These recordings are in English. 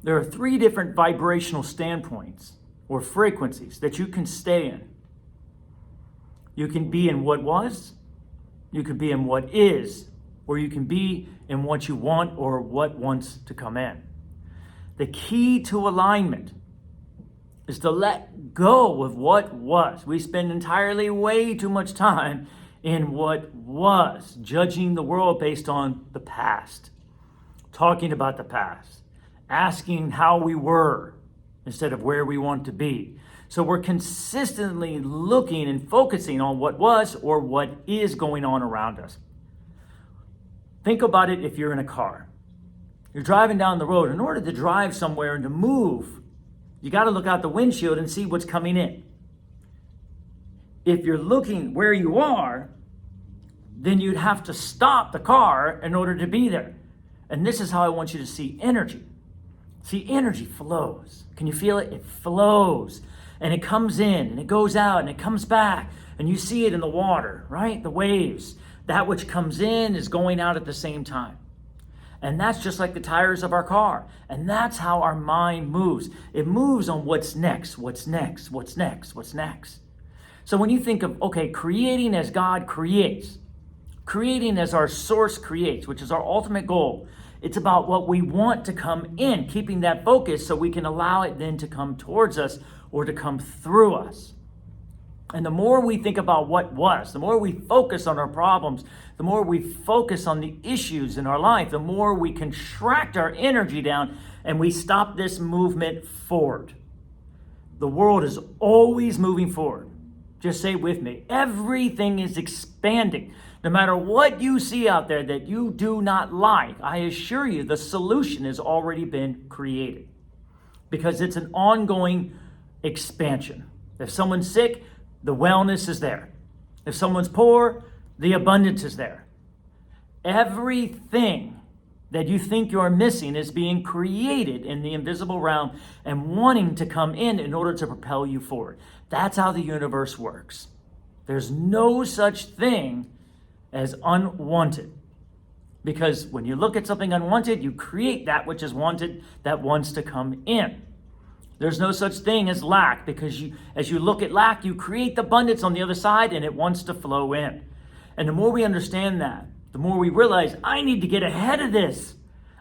There are 3 different vibrational standpoints or frequencies that you can stay in. You can be in what was, you could be in what is, or you can be in what you want or what wants to come in. The key to alignment is to let go of what was. We spend entirely way too much time in what was, judging the world based on the past, talking about the past, asking how we were instead of where we want to be. So we're consistently looking and focusing on what was or what is going on around us. Think about it if you're in a car. You're driving down the road. In order to drive somewhere and to move, you got to look out the windshield and see what's coming in. If you're looking where you are, then you'd have to stop the car in order to be there. And this is how I want you to see energy. See, energy flows. Can you feel it? It flows. And it comes in, and it goes out, and it comes back. And you see it in the water, right? The waves. That which comes in is going out at the same time. And that's just like the tires of our car. And that's how our mind moves. It moves on what's next, what's next, what's next, what's next. So when you think of, okay, creating as God creates, creating as our source creates, which is our ultimate goal, it's about what we want to come in, keeping that focus so we can allow it then to come towards us or to come through us. And the more we think about what was, the more we focus on our problems, the more we focus on the issues in our life, the more we contract our energy down and we stop this movement forward. The world is always moving forward. Just say it with me. Everything is expanding. No matter what you see out there that you do not like, I assure you the solution has already been created because it's an ongoing expansion. If someone's sick, the wellness is there. If someone's poor, the abundance is there. Everything that you think you're missing is being created in the invisible realm and wanting to come in order to propel you forward. That's how the universe works. There's no such thing as unwanted. Because when you look at something unwanted, you create that which is wanted that wants to come in. There's no such thing as lack because as you look at lack, you create the abundance on the other side and it wants to flow in. And the more we understand that, the more we realize, I need to get ahead of this.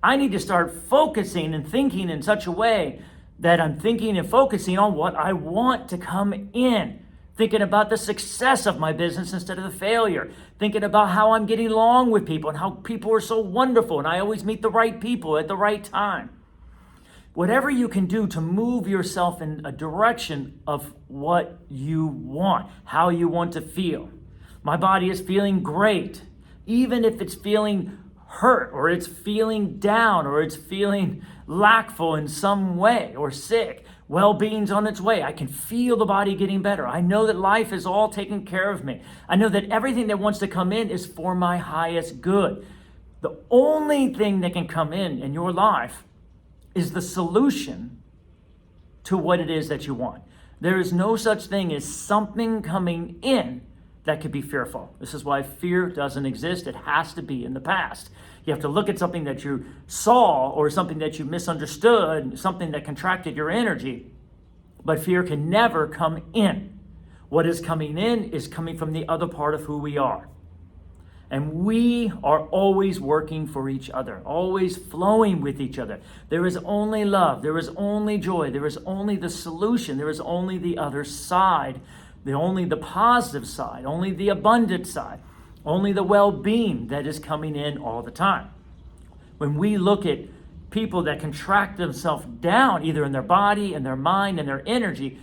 I need to start focusing and thinking in such a way that I'm thinking and focusing on what I want to come in. Thinking about the success of my business instead of the failure. Thinking about how I'm getting along with people and how people are so wonderful and I always meet the right people at the right time. Whatever you can do to move yourself in a direction of what you want, how you want to feel. My body is feeling great. Even if it's feeling hurt or it's feeling down or it's feeling lackful in some way or sick, well-being's on its way. I can feel the body getting better. I know that life is all taking care of me. I know that everything that wants to come in is for my highest good. The only thing that can come in your life is the solution to what it is that you want. There is no such thing as something coming in that could be fearful. This is why fear doesn't exist. It has to be in the past. You have to look at something that you saw or something that you misunderstood, something that contracted your energy. But fear can never come in. What is coming in is coming from the other part of who we are. And we are always working for each other, always flowing with each other. There is only love. There is only joy. There is only the solution. There is only the other side. Only the positive side, only the abundant side, only the well-being that is coming in all the time. When we look at people that contract themselves down, either in their body, in their mind, in their energy,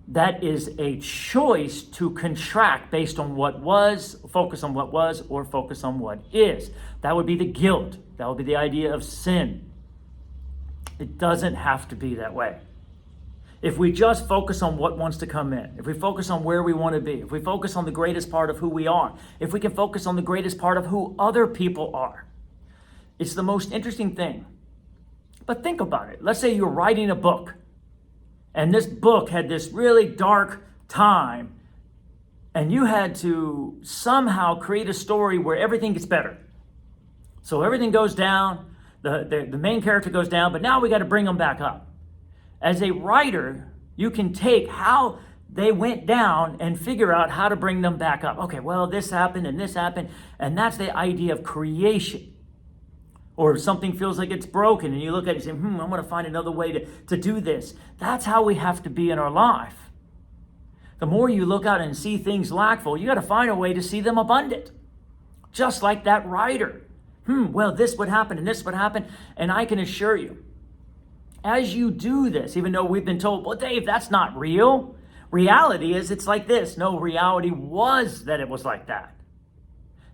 that is a choice to contract based on what was, focus on what was, or focus on what is. That would be the guilt. That would be the idea of sin. It doesn't have to be that way. If we just focus on what wants to come in, if we focus on where we want to be, if we focus on the greatest part of who we are, if we can focus on the greatest part of who other people are, it's the most interesting thing. But think about it. Let's say you're writing a book, and this book had this really dark time, and you had to somehow create a story where everything gets better. So everything goes down, the main character goes down, but now we got to bring them back up. As a writer, you can take how they went down and figure out how to bring them back up. Okay, well, this happened, and that's the idea of creation. Or if something feels like it's broken, and you look at it and say, I'm going to find another way to do this. That's how we have to be in our life. The more you look out and see things lackful, you got to find a way to see them abundant. Just like that writer. Well, this would happen, and this would happen, and I can assure you, as you do this, even though we've been told, well, Dave, that's not real. Reality is it's like this. No, reality was that it was like that.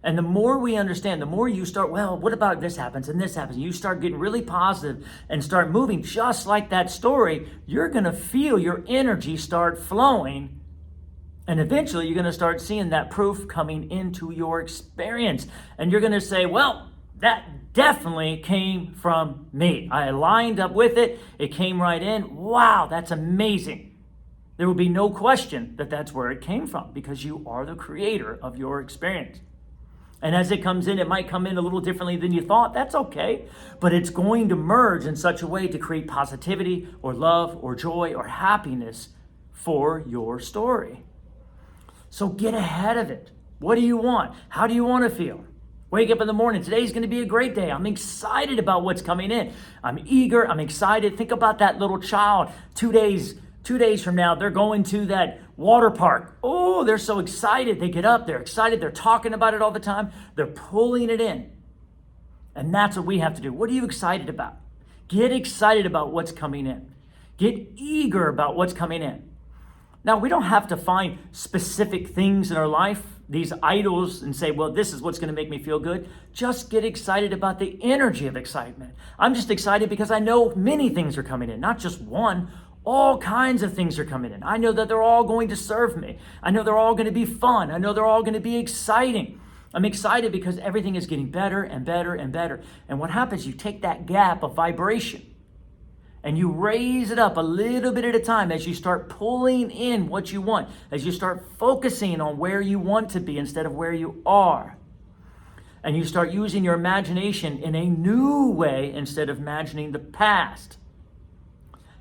And the more we understand, the more you start, well, what about this happens and this happens? You start getting really positive and start moving just like that story. You're going to feel your energy start flowing. And eventually you're going to start seeing that proof coming into your experience. And you're going to say, well, that definitely came from me. I lined up with it. It came right in. Wow, that's amazing. There will be no question that that's where it came from because you are the creator of your experience. And as it comes in, it might come in a little differently than you thought. That's okay. But it's going to merge in such a way to create positivity or love or joy or happiness for your story. So get ahead of it. What do you want? How do you want to feel? Wake up in the morning. Today's going to be a great day. I'm excited about what's coming in. I'm eager. I'm excited. Think about that little child. 2 days from now, they're going to that water park. Oh, they're so excited. They get up, they're excited, they're talking about it all the time. They're pulling it in. And that's what we have to do. What are you excited about? Get excited about what's coming in. Get eager about what's coming in. Now, we don't have to find specific things in our life, these idols, and say, well, this is what's going to make me feel good. Just get excited about the energy of excitement. I'm just excited because I know many things are coming in, not just one. All kinds of things are coming in. I know that they're all going to serve me. I know they're all going to be fun. I know they're all going to be exciting. I'm excited because everything is getting better and better and better. And what happens, you take that gap of vibration and you raise it up a little bit at a time as you start pulling in what you want, as you start focusing on where you want to be instead of where you are. And you start using your imagination in a new way instead of imagining the past.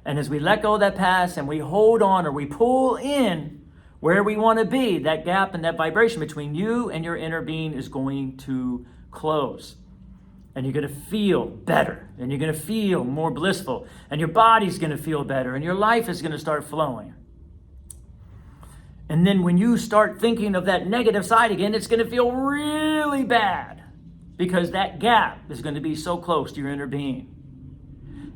And as we let go of that past and we hold on or we pull in where we want to be, that gap and that vibration between you and your inner being is going to close. And you're going to feel better. And you're going to feel more blissful. And your body's going to feel better. And your life is going to start flowing. And then when you start thinking of that negative side again, it's going to feel really bad. Because that gap is going to be so close to your inner being.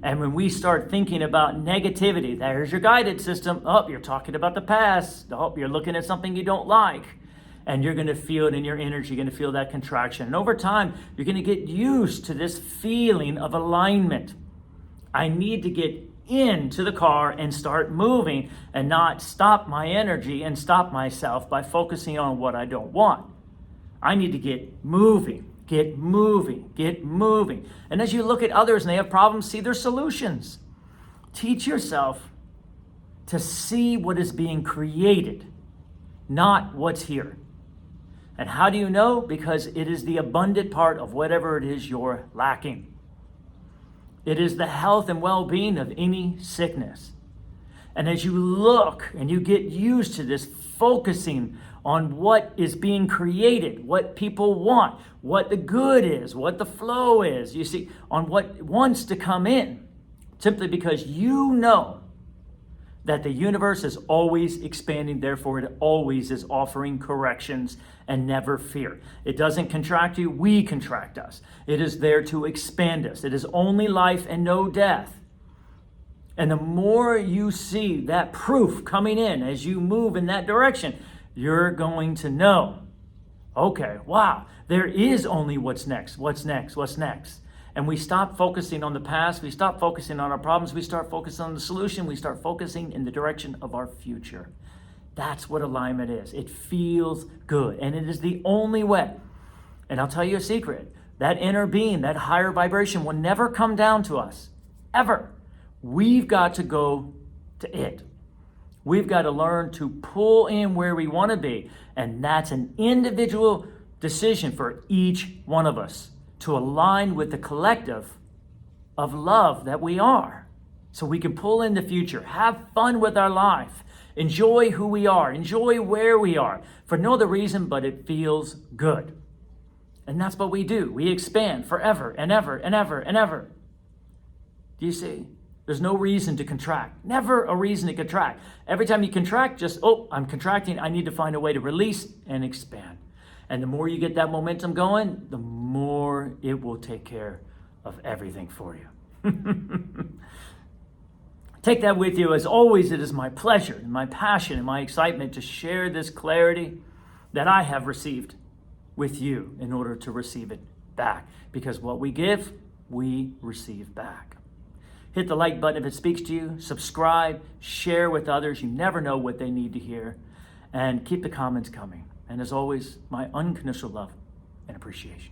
And when we start thinking about negativity, there's your guidance system. Oh, you're talking about the past. Oh, you're looking at something you don't like. And you're going to feel it in your energy. You're going to feel that contraction. And over time, you're going to get used to this feeling of alignment. I need to get into the car and start moving and not stop my energy and stop myself by focusing on what I don't want. I need to get moving. Get moving, get moving. And as you look at others and they have problems, see their solutions. Teach yourself to see what is being created, not what's here. And how do you know? Because it is the abundant part of whatever it is you're lacking. It is the health and well-being of any sickness. And as you look and you get used to this focusing on what is being created, what people want, what the good is, what the flow is, you see, on what wants to come in, simply because you know that the universe is always expanding, therefore it always is offering corrections, and never fear. It doesn't contract you, we contract us. It is there to expand us. It is only life and no death. And the more you see that proof coming in as you move in that direction, you're going to know, okay, wow, there is only what's next, what's next, what's next. And we stop focusing on the past, we stop focusing on our problems, we start focusing on the solution, we start focusing in the direction of our future. That's what alignment is. It feels good, and it is the only way. And I'll tell you a secret, that inner being, that higher vibration will never come down to us, ever. We've got to go to it. We've got to learn to pull in where we want to be. And that's an individual decision for each one of us to align with the collective of love that we are, so we can pull in the future, have fun with our life, enjoy who we are, enjoy where we are, for no other reason but it feels good. And that's what we do. We expand forever and ever and ever and ever. Do you see? There's no reason to contract. Never a reason to contract. Every time you contract, just, oh, I'm contracting. I need to find a way to release and expand. And the more you get that momentum going, the more it will take care of everything for you. Take that with you. As always, it is my pleasure and my passion and my excitement to share this clarity that I have received with you in order to receive it back. Because what we give, we receive back. Hit the like button if it speaks to you. Subscribe, share with others. You never know what they need to hear. And keep the comments coming. And as always, my unconditional love and appreciation.